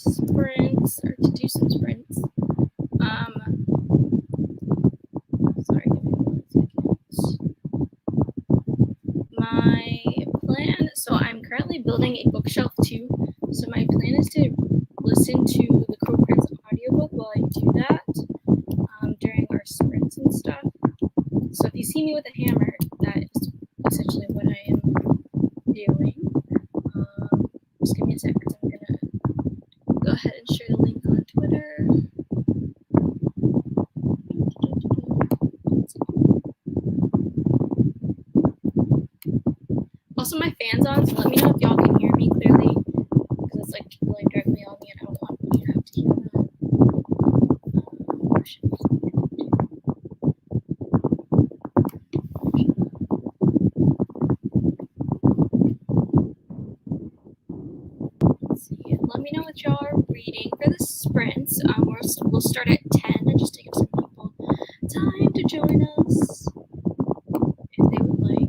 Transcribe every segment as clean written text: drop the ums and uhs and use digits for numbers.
sprints, or to do some sprints. Sorry, give me 1 second. My plan, so I'm currently building a bookshelf too. So my plan is to listen to the Crow Prince audiobook while I do that during our sprints and stuff. So if you see me with a hammer, that is essentially what I am doing. Just give me a second. I'm gonna go ahead and share the link on Twitter. Also, my fan's on, so let me know if y'all can hear me clearly, because it's like blowing directly on me, and I don't want you to have to hear that. Let's see. Let me know what y'all are reading for the sprints. We'll start at 10 and just to give some people time to join us if they would like.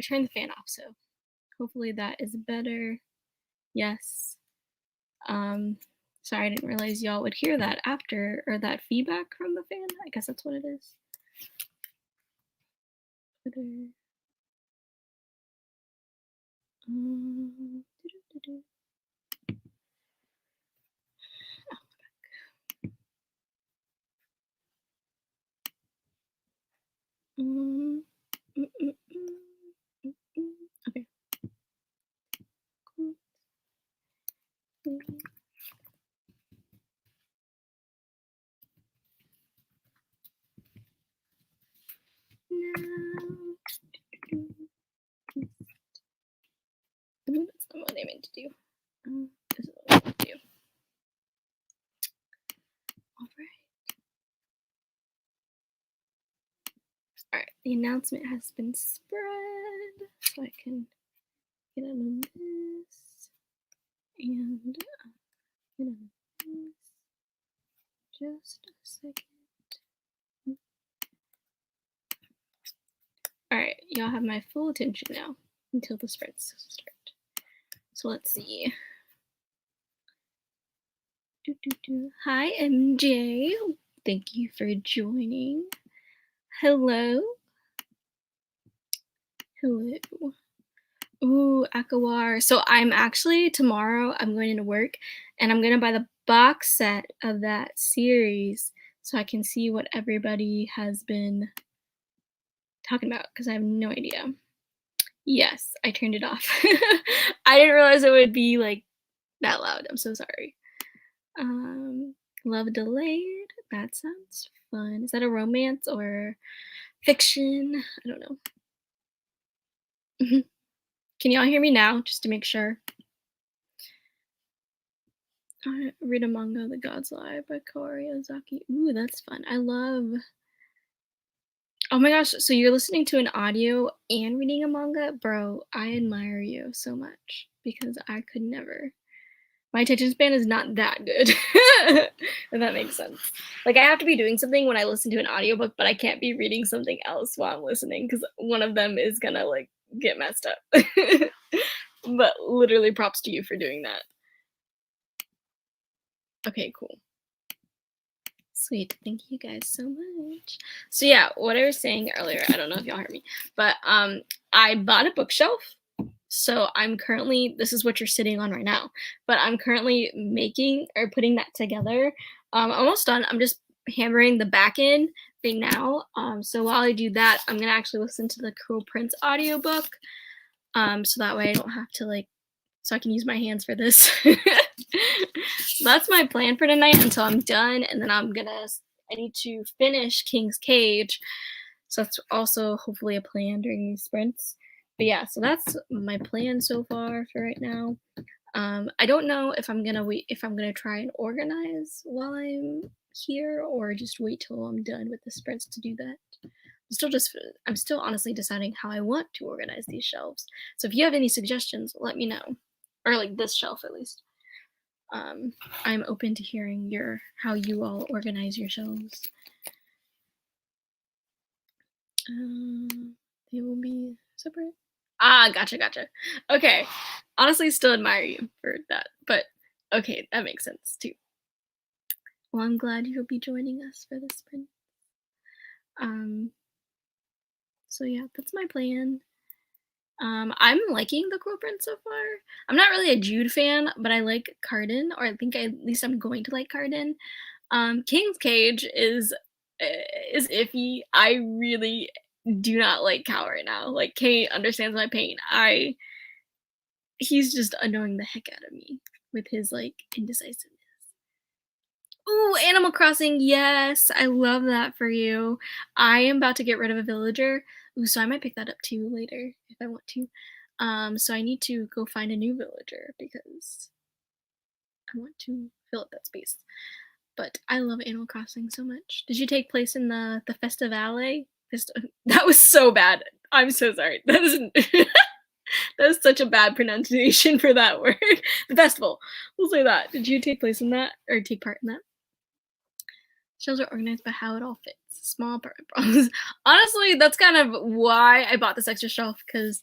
Turn the fan off, so hopefully that is better. Yes. Sorry, I didn't realize y'all would hear that after, or that feedback from the fan. I guess that's what it is. Twitter. Okay. Cool. That's not what I meant to do. This is what I meant to do. Alright, the announcement has been spread, so I can get on this and get on this. Just a second. Alright, y'all have my full attention now until the sprints start. So let's see. Hi, MJ. Thank you for joining. Hello. Hello. Ooh, Akawar. So I'm actually, tomorrow, I'm going into work, and I'm going to buy the box set of that series so I can see what everybody has been talking about, because I have no idea. Yes, I turned it off. I didn't realize it would be like that loud. I'm so sorry. Love Delayed. That sounds fun. Is that a romance or fiction? I don't know. Can y'all hear me now, just to make sure? I read a manga, The God's Lie by Kaori Ozaki. Ooh, that's fun. I love... Oh my gosh, so you're listening to an audio and reading a manga? Bro, I admire you so much, because I could never. My attention span is not that good, if that makes sense. Like, I have to be doing something when I listen to an audiobook, but I can't be reading something else while I'm listening, because one of them is gonna, like, get messed up. But literally props to you for doing that. Okay, cool. Sweet. Thank you guys so much. So yeah, what I was saying earlier, I don't know if y'all heard me, but I bought a bookshelf. So I'm currently, this is what you're sitting on right now, but I'm currently making or putting that together. Almost done. I'm just hammering the back end thing now. So while I do that, I'm gonna actually listen to the Crow Prince audiobook. So that way I don't have to so I can use my hands for this. That's my plan for tonight until I'm done, and then I need to finish King's Cage. So that's also hopefully a plan during these sprints. But yeah, so that's my plan so far for right now. I don't know if I'm gonna try and organize while I'm here or just wait till I'm done with the sprints to do that. I'm still honestly deciding how I want to organize these shelves. So if you have any suggestions, let me know. Or like this shelf at least. Um, I'm open to hearing how you all organize your shelves. They will be separate. Ah, gotcha. Okay. Honestly, still admire you for that, but okay, that makes sense too. Well, I'm glad you'll be joining us for this sprint. Um, so yeah, that's my plan. I'm liking the quill print so far. I'm not really a Jude fan, but I like Carden, or I think at least I'm going to like Carden. King's Cage is iffy. I really do not like Cal right now. Like Kate understands my pain. He's just annoying the heck out of me with his like indecisiveness. Ooh, Animal Crossing, yes, I love that for you. I am about to get rid of a villager. Ooh, so I might pick that up too later if I want to. So I need to go find a new villager because I want to fill up that space. But I love Animal Crossing so much. Did you take place in the Festivale? That was so bad. I'm so sorry. That isn't that is such a bad pronunciation for that word. The festival. We'll say that. Did you take place in that or take part in that? Shelves are organized by how it all fits. Small apartment problems. Honestly, that's kind of why I bought this extra shelf because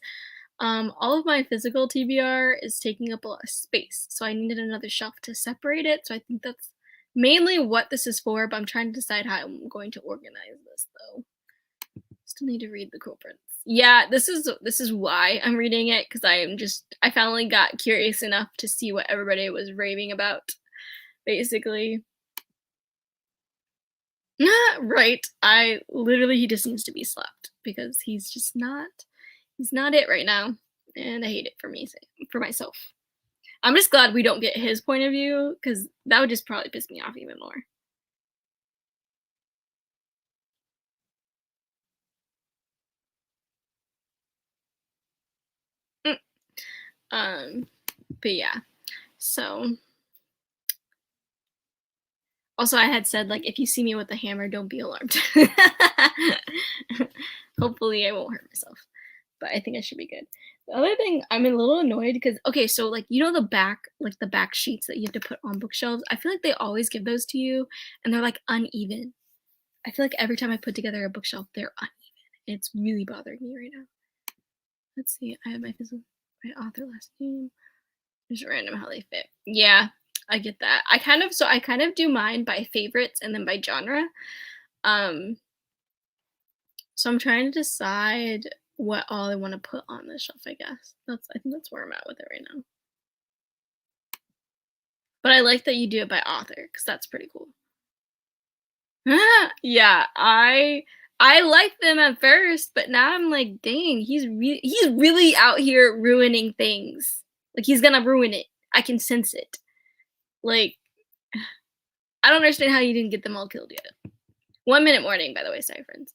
all of my physical TBR is taking up a lot of space. So I needed another shelf to separate it. So I think that's mainly what this is for, but I'm trying to decide how I'm going to organize this though. Still need to read the cool prints. Yeah, this is why I'm reading it because I finally got curious enough to see what everybody was raving about, basically. Right. He just needs to be slapped because he's not it right now. And I hate it for myself. I'm just glad we don't get his point of view because that would just probably piss me off even more. Mm. Um, but yeah. So also I had said like if you see me with a hammer, don't be alarmed. Hopefully I won't hurt myself. But I think I should be good. The other thing, I'm a little annoyed because okay, so like the back sheets that you have to put on bookshelves. I feel like they always give those to you, and they're like uneven. I feel like every time I put together a bookshelf, they're uneven. It's really bothering me right now. Let's see. I have my author last name. Just random how they fit. Yeah, I get that. I kind of do mine by favorites and then by genre. Um, so I'm trying to decide what all I want to put on the shelf, I guess. I think that's where I'm at with it right now. But I like that you do it by author because that's pretty cool. Yeah, I liked them at first, but now I'm like, dang, he's really out here ruining things. Like he's gonna ruin it. I can sense it. Like I don't understand how you didn't get them all killed yet. 1 minute warning, by the way, sorry friends.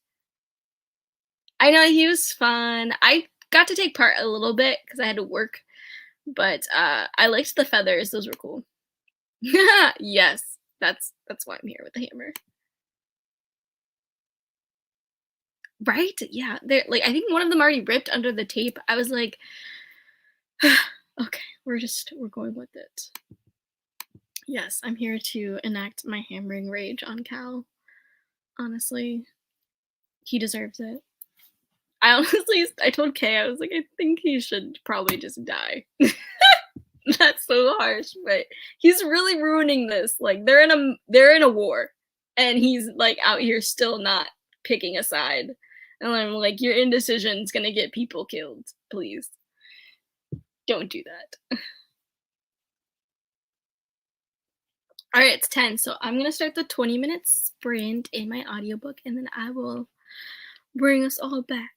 I know he was fun. I got to take part a little bit because I had to work, but I liked the feathers. Those were cool. Yes, that's why I'm here with the hammer. Right? Yeah. They're like I think one of them already ripped under the tape. I was like, okay, we're going with it. Yes, I'm here to enact my hammering rage on Cal. Honestly, he deserves it. I told Kay, I was like, I think he should probably just die. That's so harsh, but he's really ruining this. Like they're in a war, and he's like out here still not picking a side. And I'm like, your indecision's gonna get people killed. Please don't do that. All right, it's 10, so I'm gonna start the 20-minute sprint in my audiobook, and then I will bring us all back.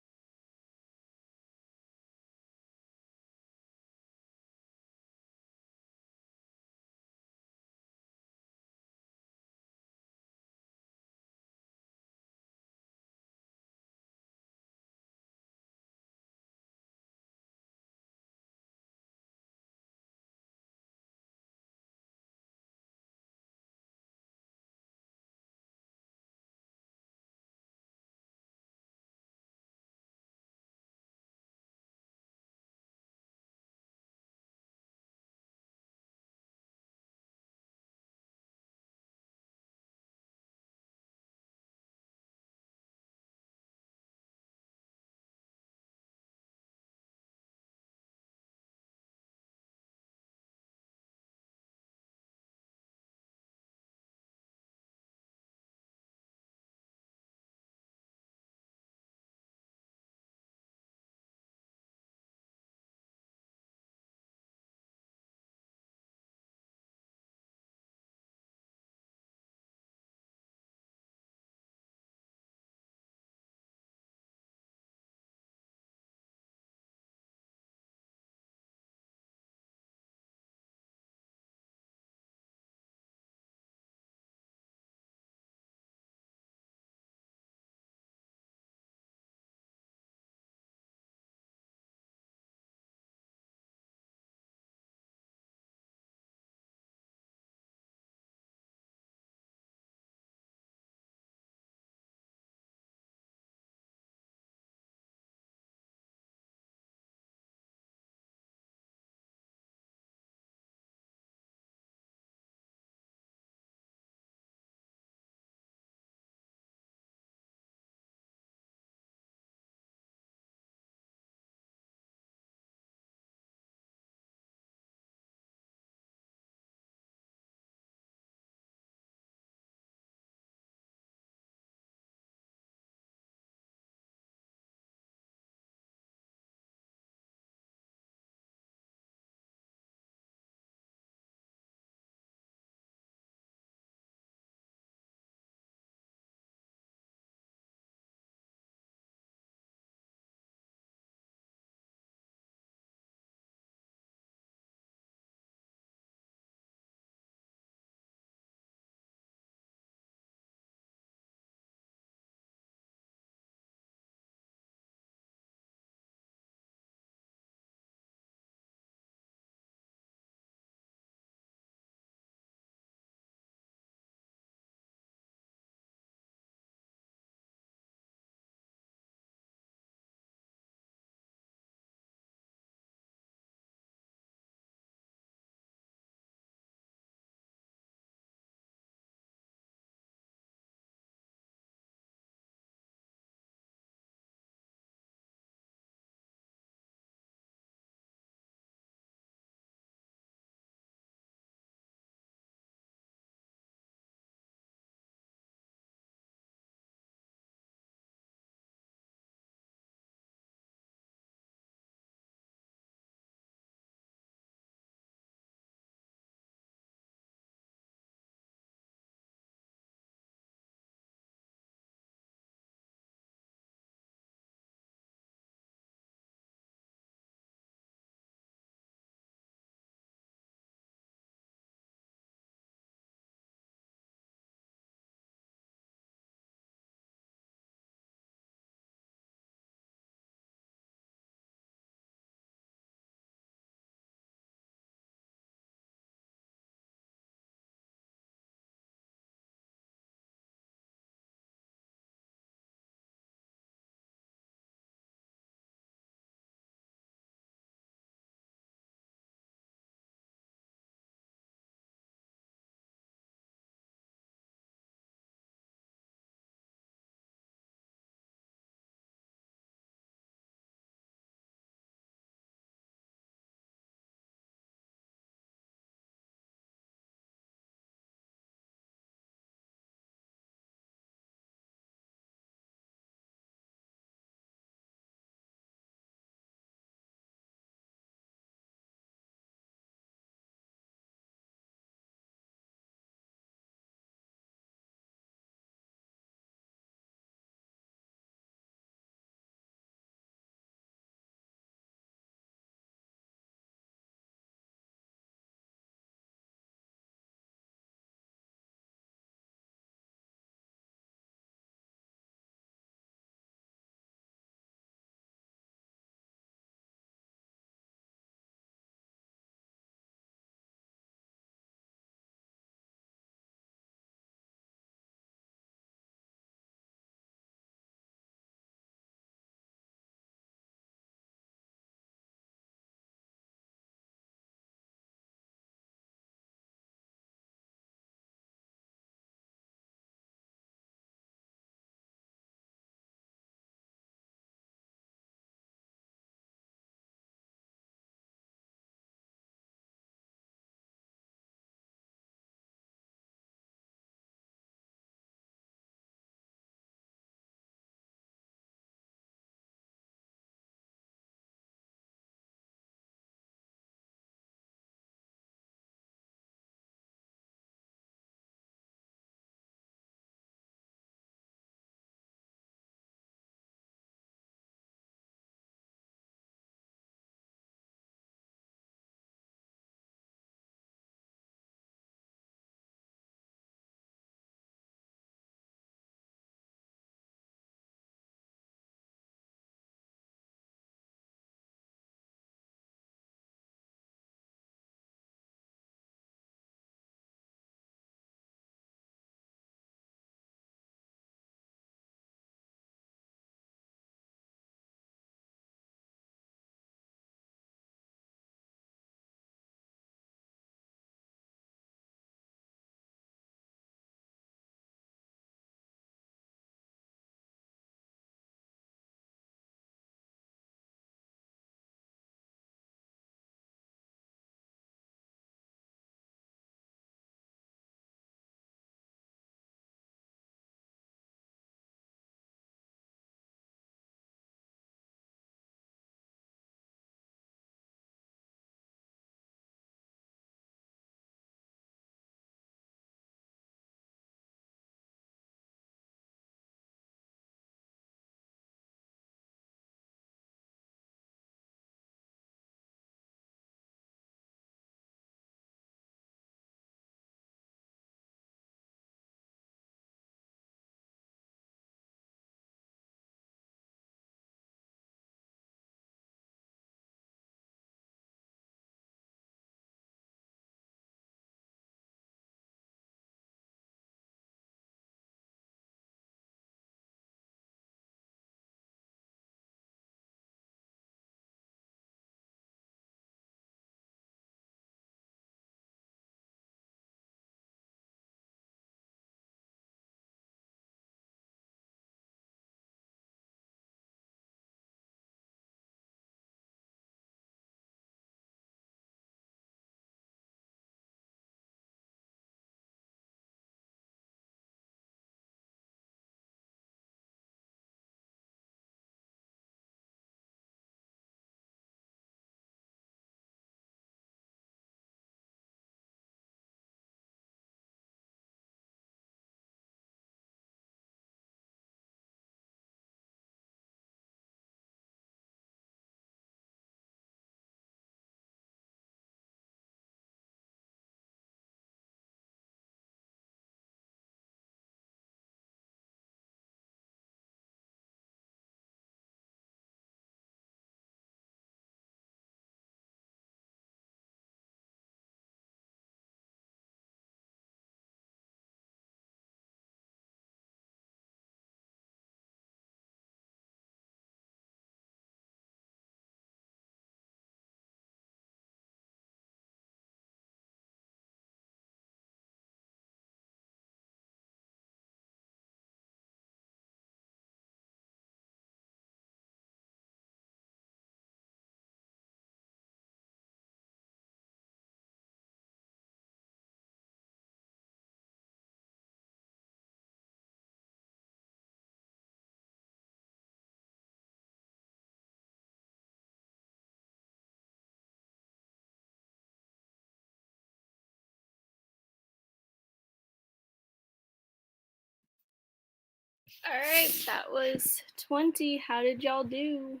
Alright, that was 20. How did y'all do?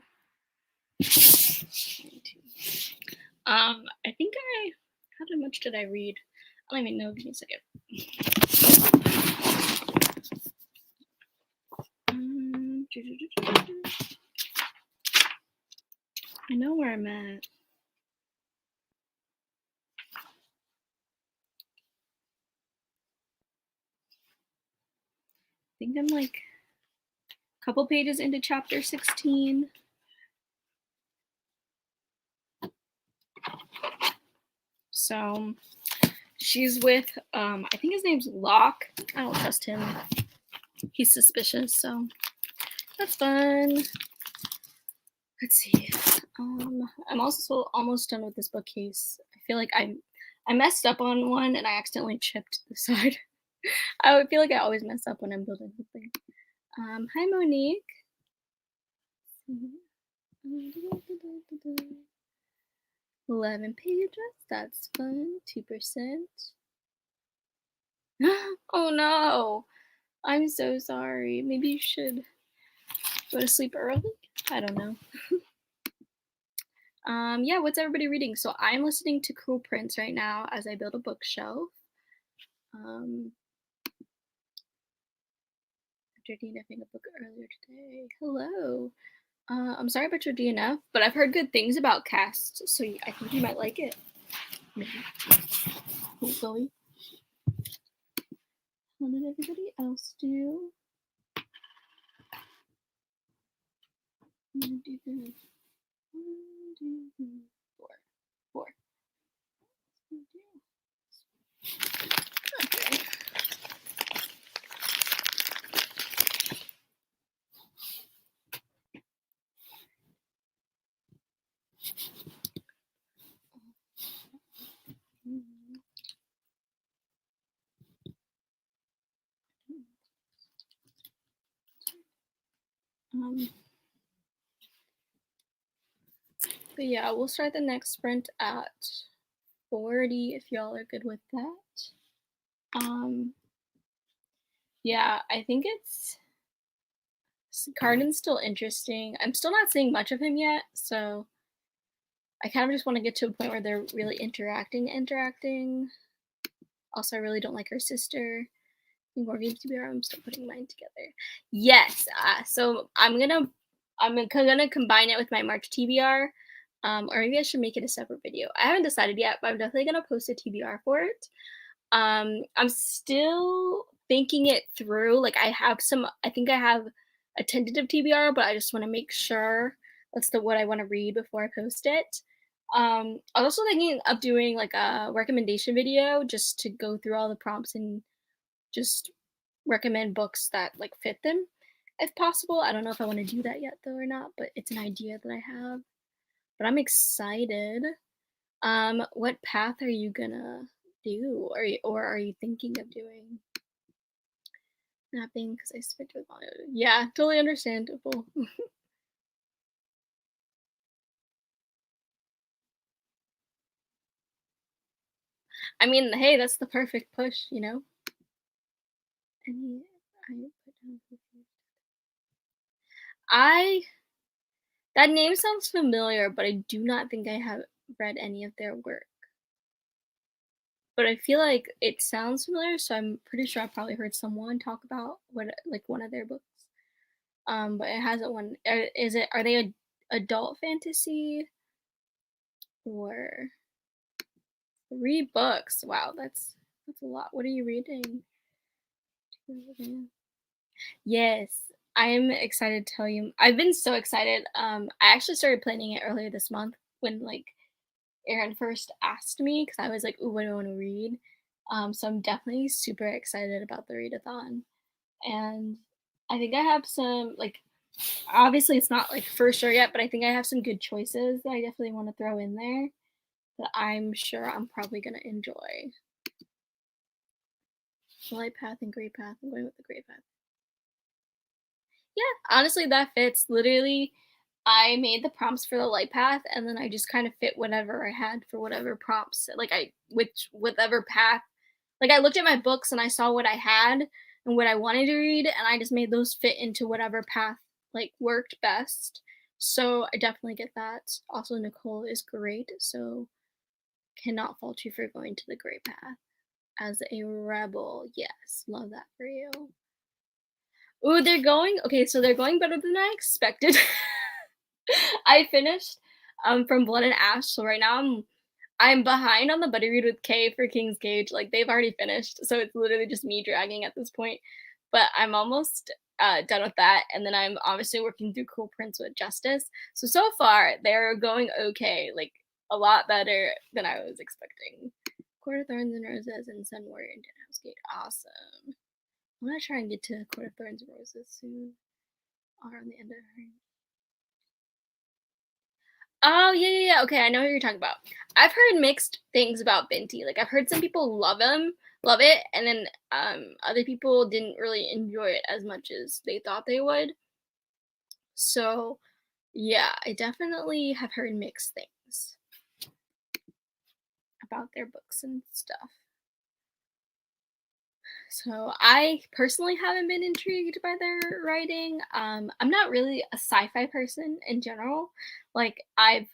I think how much did I read? I don't even know. Give me a second. I know where I'm at. I think I'm like a couple pages into chapter 16. So she's with, I think his name's Locke. I don't trust him. He's suspicious, so that's fun. Let's see. I'm also almost done with this bookcase. I feel like I messed up on one and I accidentally chipped the side. I feel like I always mess up when I'm building something. Hi Monique. 11 pages. That's fun. 2%. Oh no. I'm so sorry. Maybe you should go to sleep early? I don't know. Yeah, what's everybody reading? So I'm listening to Cruel Prince right now as I build a bookshelf. After DNFing a book earlier today. Hello. I'm sorry about your DNF, but I've heard good things about Cast, so I think you might like it. Maybe. Hopefully. How did everybody else do? I'm gonna do this. 1, 2, 3, 4. 4. Okay. But yeah, we'll start the next sprint at 40 if y'all are good with that. Yeah, I think Cardin's still interesting. I'm still not seeing much of him yet, so I kind of just want to get to a point where they're really interacting. Also, I really don't like her sister. More games to be around. I'm still putting mine together. Yes. So I'm gonna combine it with my March TBR. Or maybe I should make it a separate video. I haven't decided yet, but I'm definitely gonna post a TBR for it. I'm still thinking it through. Like I think I have a tentative TBR, but I just want to make sure that's what I want to read before I post it. I was also thinking of doing like a recommendation video just to go through all the prompts and just recommend books that like fit them if possible. I don't know if I want to do that yet though or not, but it's an idea that I have. But I'm excited. What path are you gonna do, or are you thinking of doing? Napping because I spent with all. Yeah, totally understandable. I mean, hey, that's the perfect push, you know. I that name sounds familiar, but I do not think I have read any of their work. But I feel like it sounds familiar, so I'm pretty sure I probably heard someone talk about one of their books. But it hasn't one. Are they a adult fantasy or 3 books? Wow, that's a lot. What are you reading? Yes, I'm excited to tell you. I've been so excited. I actually started planning it earlier this month when like Aaron first asked me because I was like, "Ooh, what do I want to read?" So I'm definitely super excited about the readathon, and I think I have some like. Obviously, it's not like for sure yet, but I think I have some good choices that I definitely want to throw in there that I'm sure I'm probably gonna enjoy. Light path and gray path. I'm going with the gray path. Yeah, honestly, that fits. Literally, I made the prompts for the light path, and then I just kind of fit whatever I had for whatever prompts. Like whatever path. Like I looked at my books and I saw what I had, and what I wanted to read, and I just made those fit into whatever path like worked best. So I definitely get that. Also, Nicole is great, so cannot fault you for going to the great path. As a rebel, yes, love that for you. Ooh, they're going okay, so they're going better than I expected. I finished from Blood and Ash, so right now I'm behind on the buddy read with Kay for King's Cage. Like they've already finished, so it's literally just me dragging at this point. But I'm almost done with that, and then I'm obviously working through Cool Prince with Justice. So far they're going okay, like a lot better than I was expecting. Court of Thorns and Roses and Sun Warrior and House Gate. Awesome. I'm gonna try and get to Court of Thorns and Roses soon. Or on the end of her. Oh, yeah. Okay, I know who you're talking about. I've heard mixed things about Binti. Like I've heard some people love it, and then other people didn't really enjoy it as much as they thought they would. So, yeah, I definitely have heard mixed things about their books and stuff. So, I personally haven't been intrigued by their writing. I'm not really a sci-fi person in general. Like I'm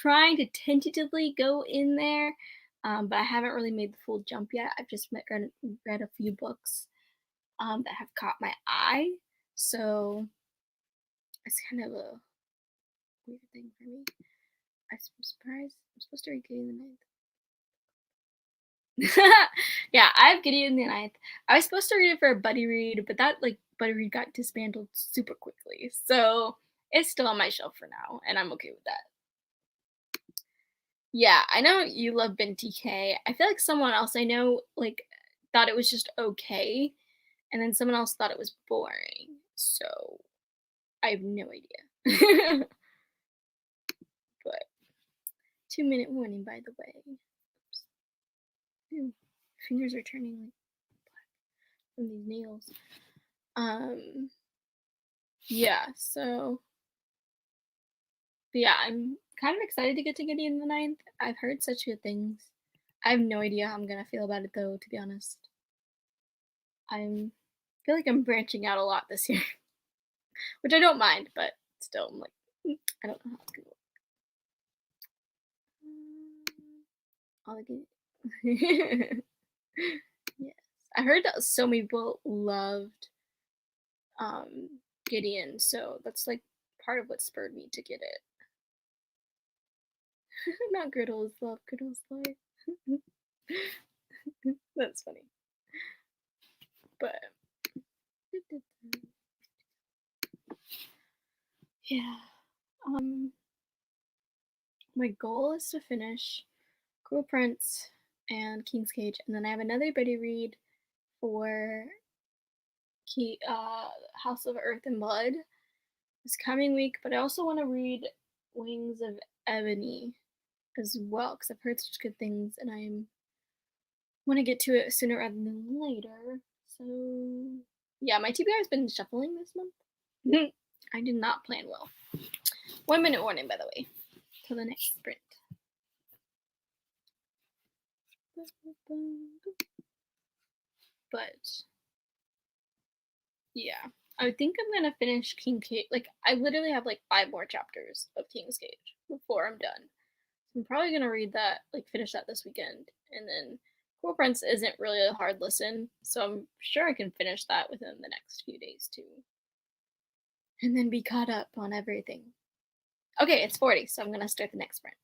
trying to tentatively go in there, but I haven't really made the full jump yet. I've just read a few books that have caught my eye, so it's kind of a weird thing for me. I'm surprised. I'm supposed to read Gideon the Ninth. Yeah, I have Gideon the Ninth. I was supposed to read it for a buddy read, but that like buddy read got dismantled super quickly, so it's still on my shelf for now, and I'm okay with that. Yeah, I know you love Ben TK. I feel like someone else I know, like, thought it was just okay, and then someone else thought it was boring. So I have no idea. But 2-minute warning, by the way. Oops. Ew, fingers are turning like black from these nails. Um, yeah. But yeah, I'm kind of excited to get to Gideon the Ninth. I've heard such good things. I have no idea how I'm gonna feel about it though, to be honest. I feel like I'm branching out a lot this year, which I don't mind, but still, I'm like, I don't know how it's gonna work. I'll get yes. I heard that so many people loved Gideon, so that's like part of what spurred me to get it. Not Griddle is love, Griddle is life. That's funny. But yeah. Um my goal is to finish Cruel Prince and King's Cage, and then I have another buddy read for House of Earth and Blood this coming week, but I also want to read Wings of Ebony as well because I've heard such good things, and I want to get to it sooner rather than later. So yeah, my TBR has been shuffling this month. I did not plan well. 1-minute warning, by the way, till the next sprint. But yeah, I think I'm gonna finish King Cage. Like I literally have like 5 more chapters of King's Cage before I'm done. I'm probably gonna read that, like finish that this weekend, and then Cool Prince isn't really a hard listen, so I'm sure I can finish that within the next few days too, and then be caught up on everything. Okay, it's 40, so I'm gonna start the next sprint.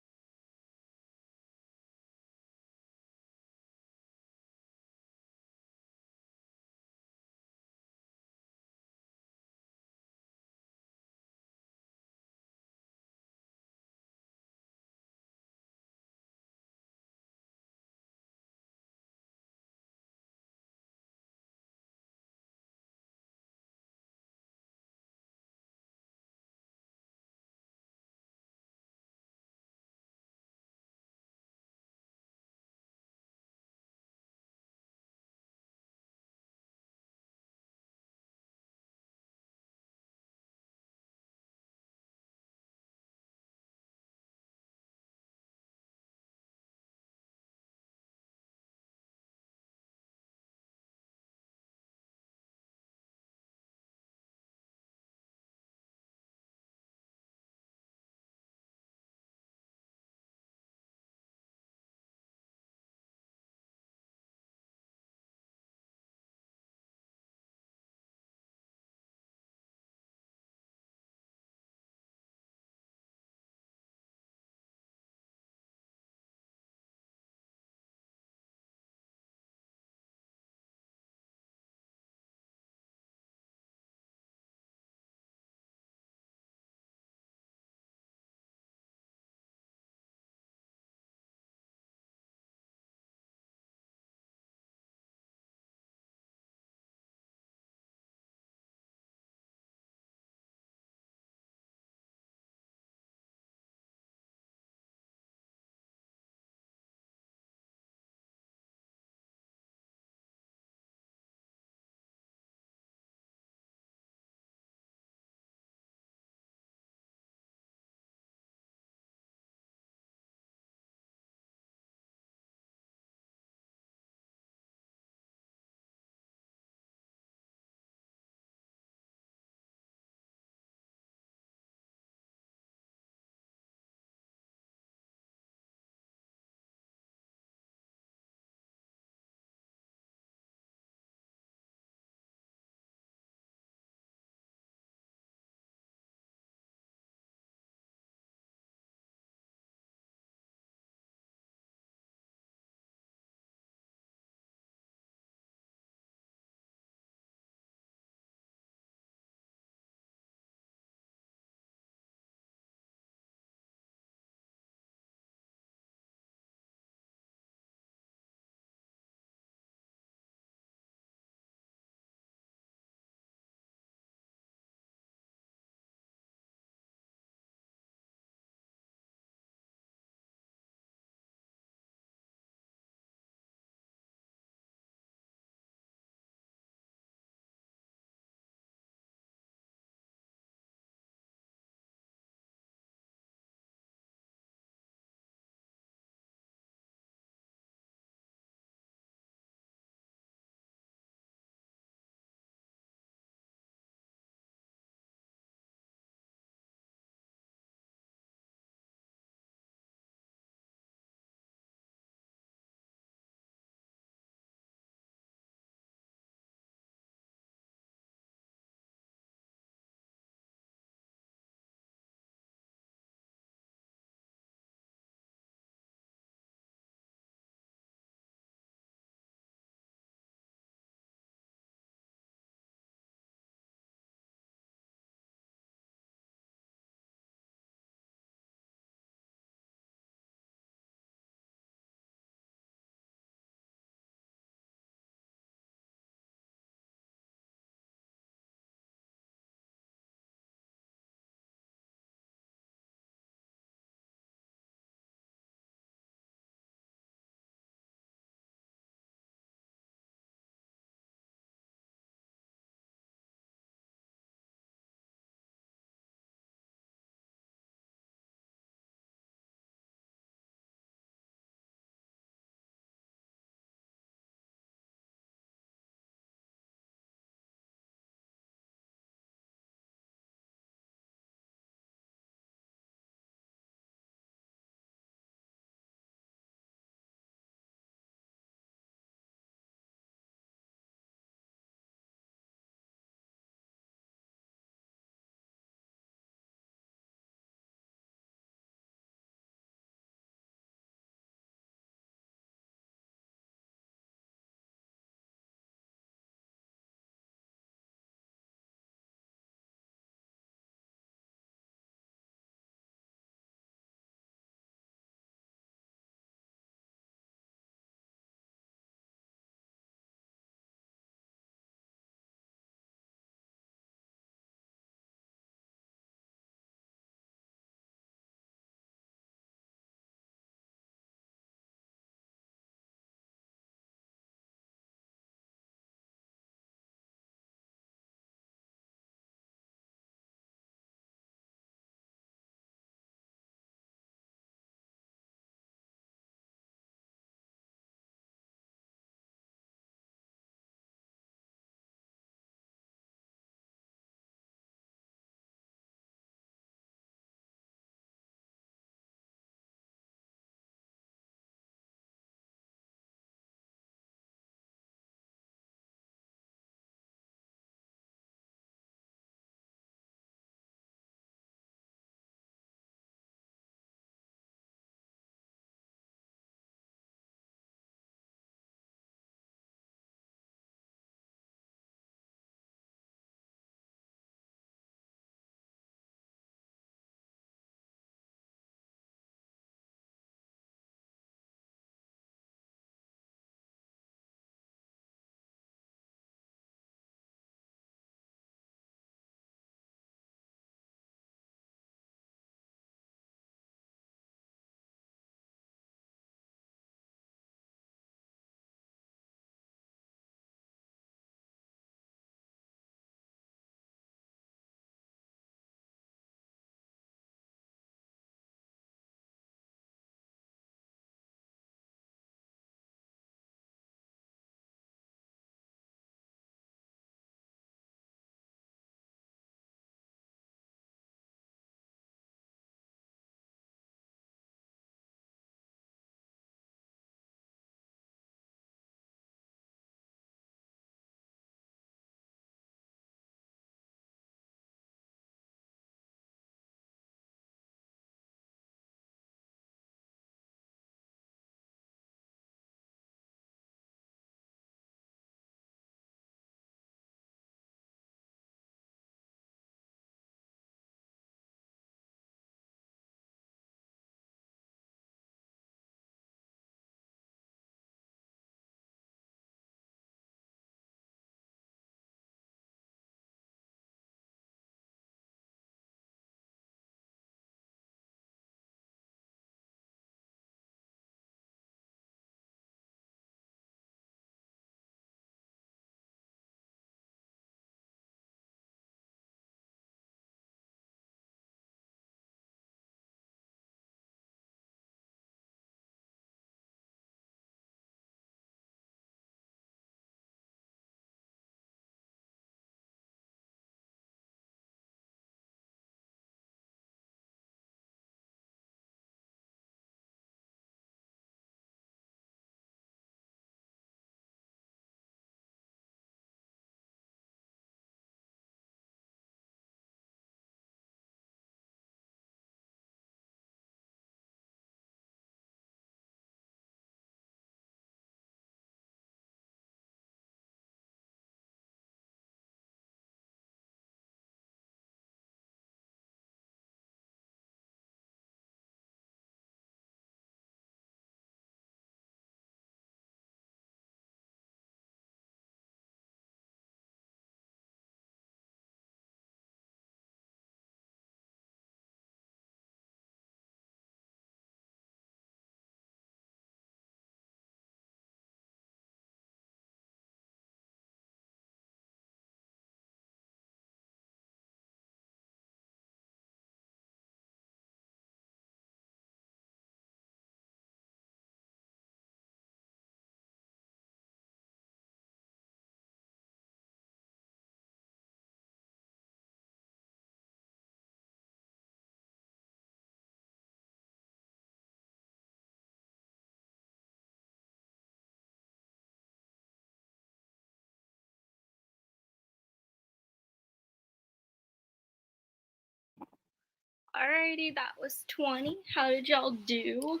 Alrighty, that was 20. How did y'all do?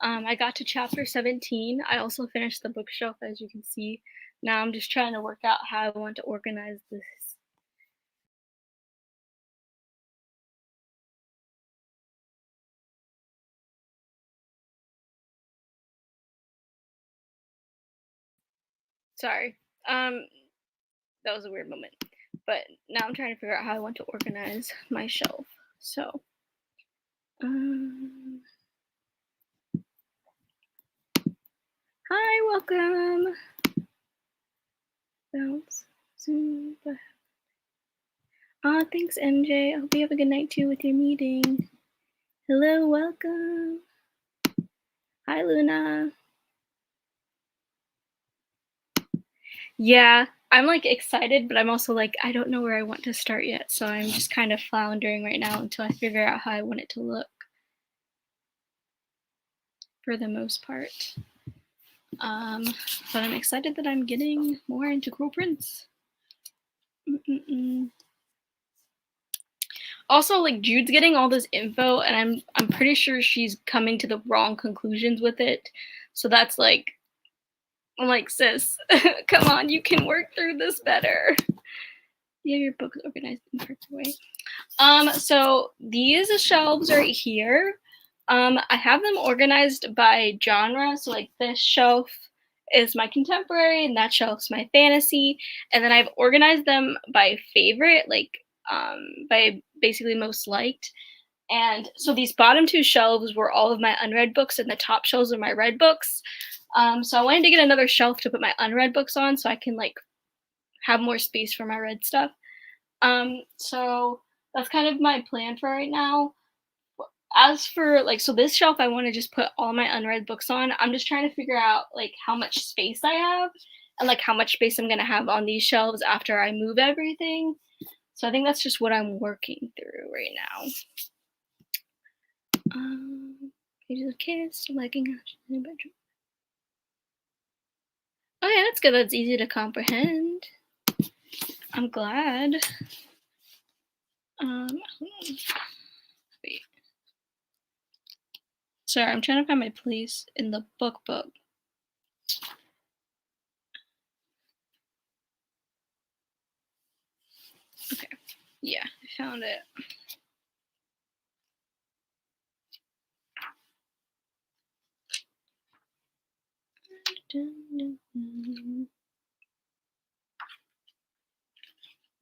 I got to chapter 17. I also finished the bookshelf, as you can see. Now I'm just trying to work out how I want to organize this. Sorry. That was a weird moment. But now I'm trying to figure out how I want to organize my shelf. So, hi, welcome. Bounce, zoom, thanks, MJ. I hope you have a good night too with your meeting. Hello, welcome. Hi, Luna. Yeah, I'm like excited, but I'm also like, I don't know where I want to start yet. So I'm just kind of floundering right now until I figure out how I want it to look for the most part. But I'm excited that I'm getting more into Cruel Prince. Also, like, Jude's getting all this info, and I'm pretty sure she's coming to the wrong conclusions with it. So that's like, I'm like, sis, come on, you can work through this better. You have your books organized in the perfect way. So these shelves right here, I have them organized by genre. So like this shelf is my contemporary, and that shelf's my fantasy, and then I've organized them by favorite, like by basically most liked. And so these bottom two shelves were all of my unread books, and the top shelves are my read books. So I wanted to get another shelf to put my unread books on, so I can like have more space for my read stuff. So that's kind of my plan for right now. As for like, so this shelf I want to just put all my unread books on. I'm just trying to figure out like how much space I have and like how much space I'm gonna have on these shelves after I move everything. So I think that's just what I'm working through right now. Pages of kiss, legging in the bedroom. Okay, that's good. That's easy to comprehend. I'm glad. Wait. Sorry, I'm trying to find my place in the book. Okay, yeah, I found it.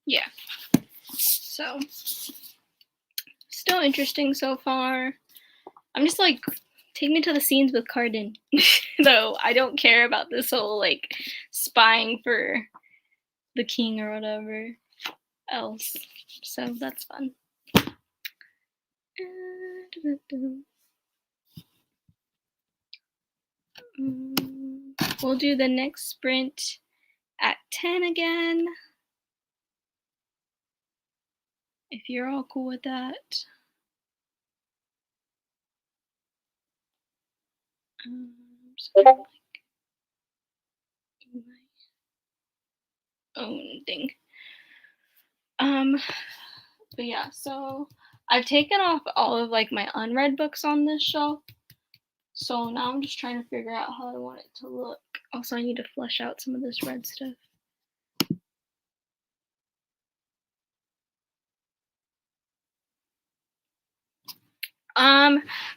Yeah, so still interesting so far. I'm just like, take me to the scenes with Cardin. Though I don't care about this whole like spying for the king or whatever else. So that's fun. We'll do the next sprint at 10 again. If you're all cool with that. Own thing. But yeah, so I've taken off all of like my unread books on this shelf. So now I'm just trying to figure out how I want it to look. Also, I need to flesh out some of this red stuff.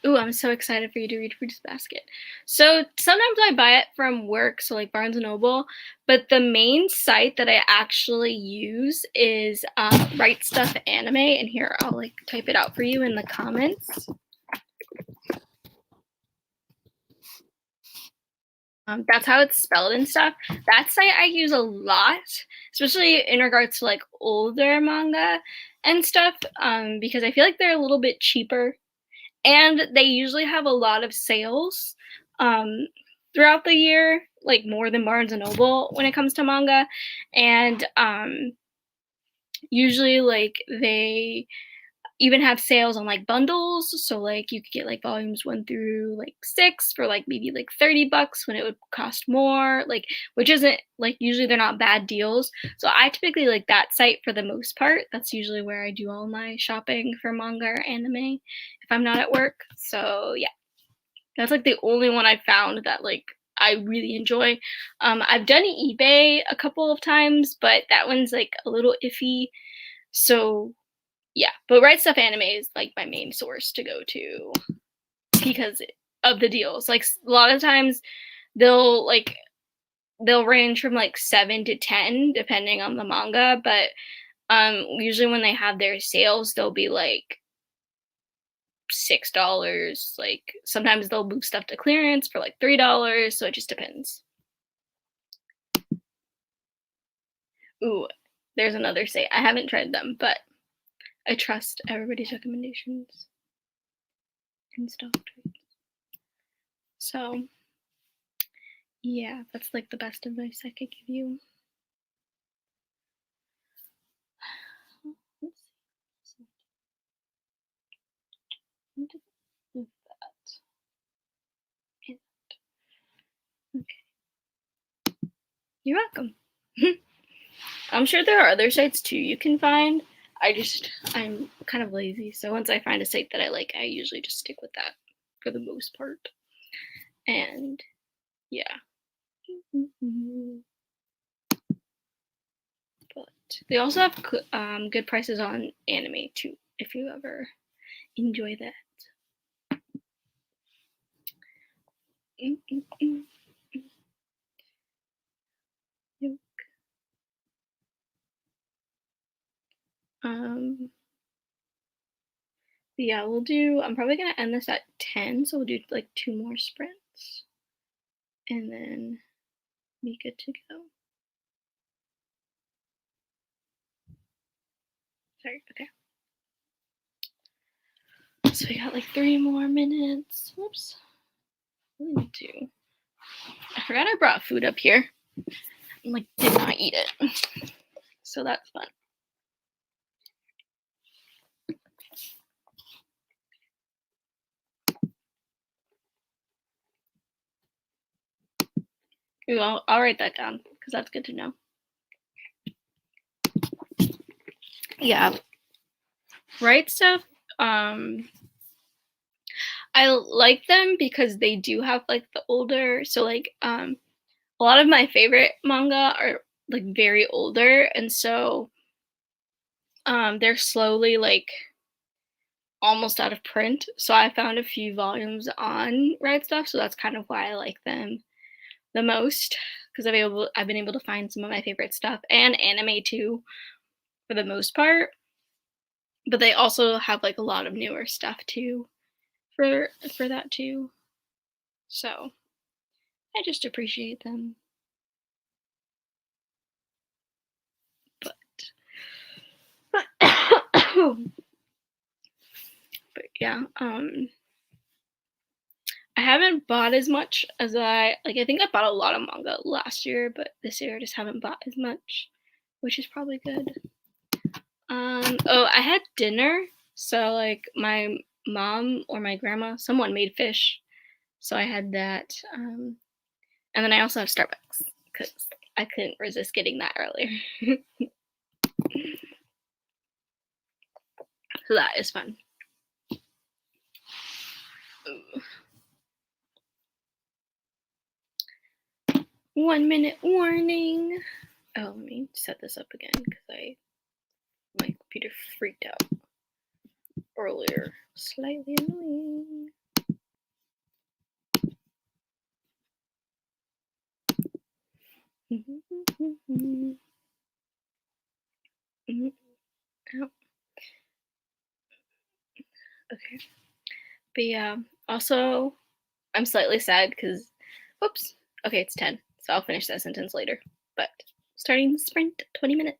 Ooh, I'm so excited for you to read Fruits Basket. So sometimes I buy it from work, so like Barnes & Noble, but the main site that I actually use is Right Stuff Anime, and here I'll like type it out for you in the comments. That's how it's spelled and stuff. That site I use a lot, especially in regards to like older manga and stuff, because I feel like they're a little bit cheaper. And they usually have a lot of sales throughout the year, like more than Barnes & Noble when it comes to manga. And usually like they even have sales on like bundles. So like you could get like volumes 1 through like 6 for like maybe like $30 when it would cost more, like which isn't like usually they're not bad deals. So I typically like that site for the most part. That's usually where I do all my shopping for manga or anime if I'm not at work. So yeah, that's like the only one I found that like I really enjoy. I've done eBay a couple of times, but that one's like a little iffy. So yeah, but Right Stuff Anime is like my main source to go to because of the deals. Like a lot of times they'll like they'll range from like 7 to 10 depending on the manga, but usually when they have their sales they'll be like $6. Like sometimes they'll move stuff to clearance for like $3, so it just depends. Ooh, there's another site. I haven't tried them, but I trust everybody's recommendations and stuff. So yeah, that's like the best advice I could give you. Let's see. Move that. Okay. You're welcome. I'm sure there are other sites too you can find. I'm kind of lazy, so once I find a site that I like, I usually just stick with that for the most part. And yeah. But they also have good prices on anime too, if you ever enjoy that. Um, yeah, I'm probably gonna end this at 10, so we'll do like 2 more sprints and then be good to go. Sorry, okay. So we got like 3 more minutes. Whoops. I forgot I brought food up here. And like did not eat it. So that's fun. Ooh, I'll write that down because that's good to know. Yeah. Right Stuff. I like them because they do have like the older, so like a lot of my favorite manga are like very older, and so they're slowly like almost out of print. So I found a few volumes on Right Stuff, so that's kind of why I like them the most because I've been able to find some of my favorite stuff and anime too for the most part. But they also have like a lot of newer stuff too for that too. So I just appreciate them. But but yeah, I haven't bought as much as I think I bought a lot of manga last year, but this year I just haven't bought as much, which is probably good. Oh, I had dinner, so like my mom or my grandma, someone made fish, so I had that. And then I also have Starbucks because I couldn't resist getting that earlier. So that is fun. Ooh. 1 minute warning. Oh, let me set this up again because my computer freaked out earlier. Slightly annoying. Okay. But yeah, also I'm slightly sad because, whoops. Okay, it's 10, so I'll finish that sentence later. But starting the sprint, 20 minutes.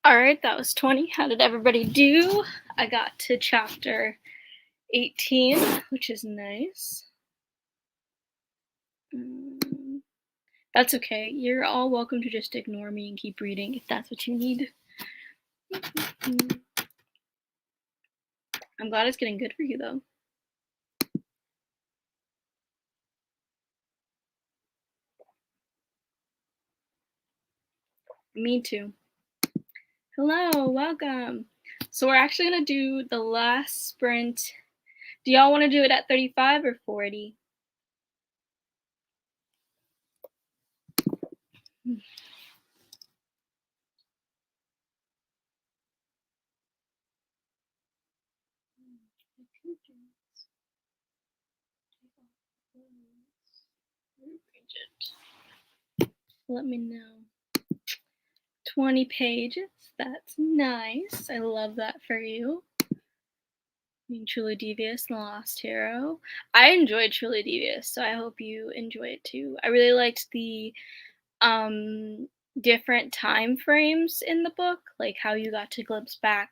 Alright, that was 20. How did everybody do? I got to chapter 18, which is nice. That's okay. You're all welcome to just ignore me and keep reading if that's what you need. I'm glad it's getting good for you, though. Me too. Hello, welcome. So we're actually going to do the last sprint. Do y'all want to do it at 35 or 40? Let me know. 20 pages. That's nice. I love that for you. Truly Devious and The Lost Hero. I enjoyed Truly Devious, so I hope you enjoy it too. I really liked the different time frames in the book, like how you got to glimpse back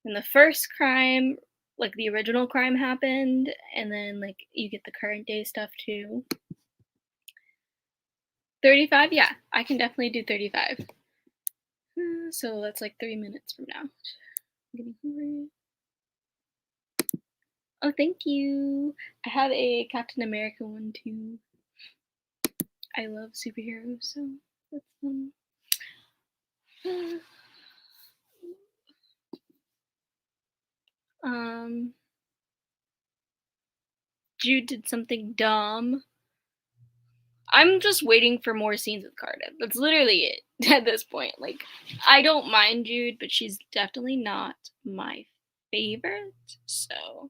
when the first crime, like the original crime happened, and then like you get the current day stuff too. 35? Yeah, I can definitely do 35. So that's like 3 minutes from now. I'm getting hungry. Oh, thank you. I have a Captain America one too. I love superheroes, so that's fun. Jude did something dumb. I'm just waiting for more scenes with Cardiff. That's literally it at this point. Like, I don't mind Jude, but she's definitely not my favorite, so.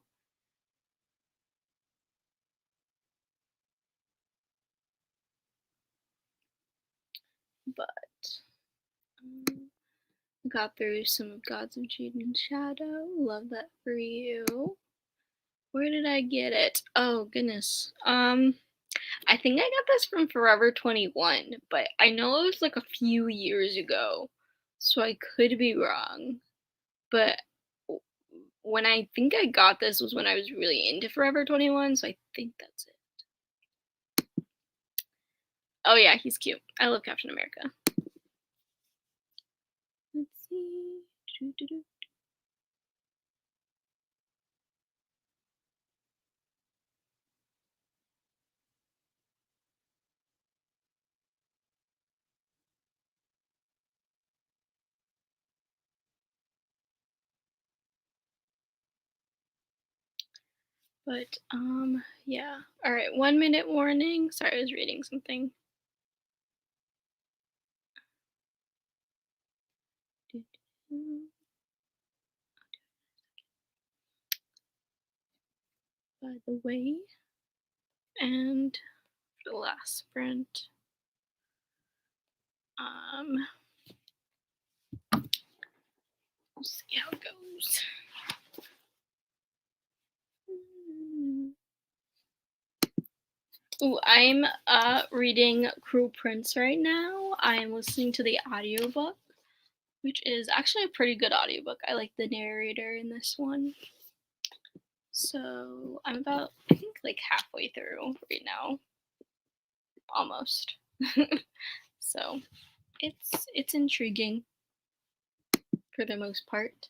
But, got through some of Gods of Jude and Shadow. Love that for you. Where did I get it? Oh, goodness. I think I got this from Forever 21, but I know it was like a few years ago, so I could be wrong. But when I think I got this was when I was really into Forever 21, so I think that's it. Oh yeah, he's cute. I love Captain America. Let's see. But yeah. All right, 1 minute warning. Sorry, I was reading something. By the way, and the last sprint. We'll see how it goes. Ooh, I'm reading Cruel Prince right now. I'm listening to the audiobook, which is actually a pretty good audiobook. I like the narrator in this one. So I'm about, I think, like halfway through right now. Almost. So it's intriguing for the most part.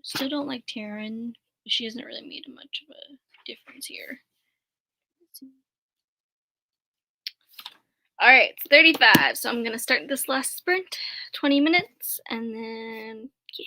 Still don't like Taryn. She hasn't really made much of a difference here. Alright, it's 35, so I'm gonna start this last sprint, 20 minutes, and then, yeah.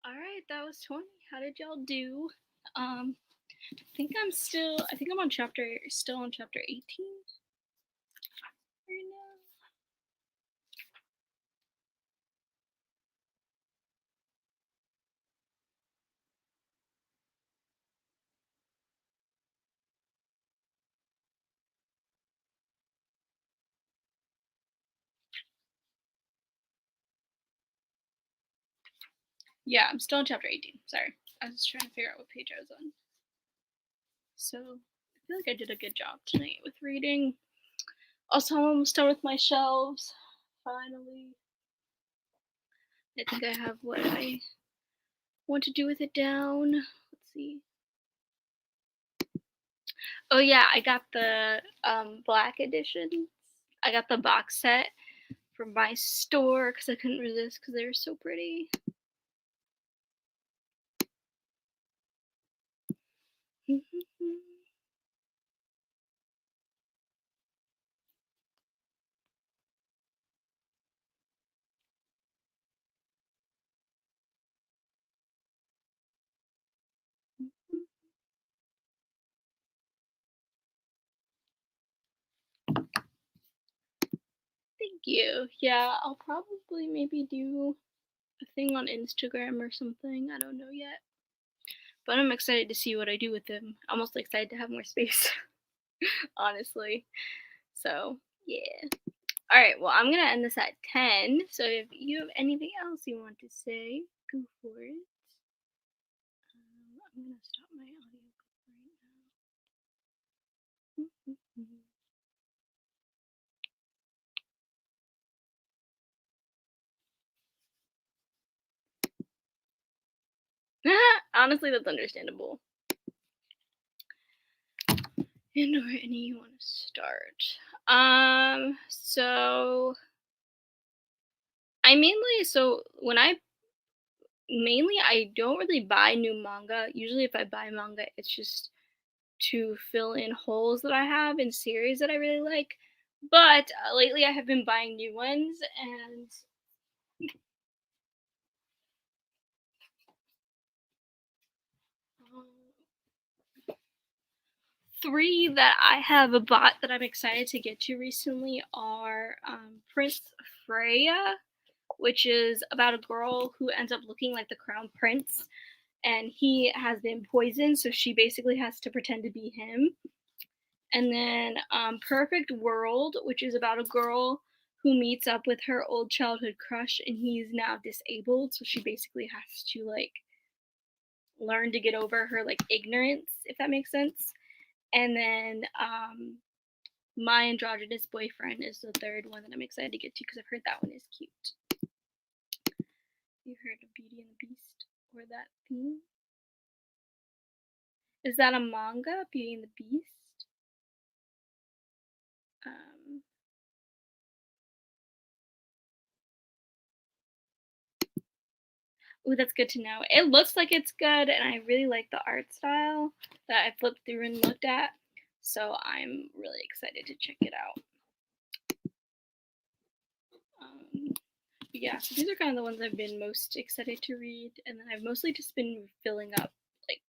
Alright, that was 20. How did y'all do? I think I'm on still on chapter 18 right now. Yeah, I'm still on chapter 18. Sorry. I was trying to figure out what page I was on. So, I feel like I did a good job tonight with reading. Also, I'm almost done with my shelves. Finally. I think I have what I want to do with it down. Let's see. Oh yeah, I got the black edition. I got the box set from my store because I couldn't resist because they were so pretty. Thank you. Yeah, I'll probably maybe do a thing on Instagram or something. I don't know yet. But I'm excited to see what I do with them. I'm also excited to have more space, honestly. So, yeah. Alright, well, I'm gonna end this at 10. So if you have anything else you want to say, go for it. I'm gonna stop my audiobook right now. Honestly, that's understandable. And where any you want to start? So I mainly I don't really buy new manga. Usually if I buy manga, it's just to fill in holes that I have in series that I really like. But lately I have been buying new ones, and um, three that I have bought that I'm excited to get to recently are Prince Freya, which is about a girl who ends up looking like the crown prince, and he has been poisoned, so she basically has to pretend to be him. And then Perfect World, which is about a girl who meets up with her old childhood crush, and he's now disabled, so she basically has to like learn to get over her like ignorance, if that makes sense. And then My Androgynous Boyfriend is the third one that I'm excited to get to because I've heard that one is cute. You heard of Beauty and the Beast or that theme? Is that a manga, Beauty and the Beast? Um, Ooh, that's good to know. It looks like it's good, and I really like the art style that I flipped through and looked at. So I'm really excited to check it out. Yeah, so these are kind of the ones I've been most excited to read, and then I've mostly just been filling up, like,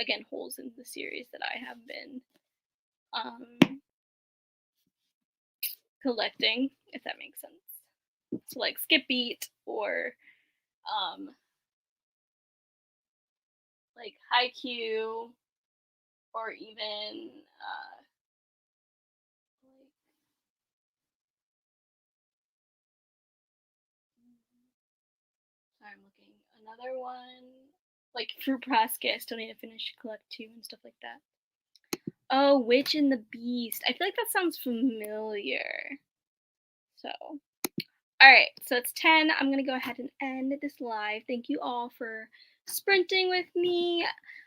again, holes in the series that I have been collecting, if that makes sense. So like Skip Beat or like Haikyuu or even like sorry, I'm looking another one like Fruit Basket. I still need to finish collect 2 and stuff like that. Oh, Witch and the Beast. I feel like that sounds familiar. So alright, so it's 10. I'm gonna go ahead and end this live. Thank you all for sprinting with me.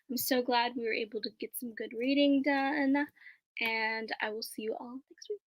I'm so glad we were able to get some good reading done, and I will see you all next week.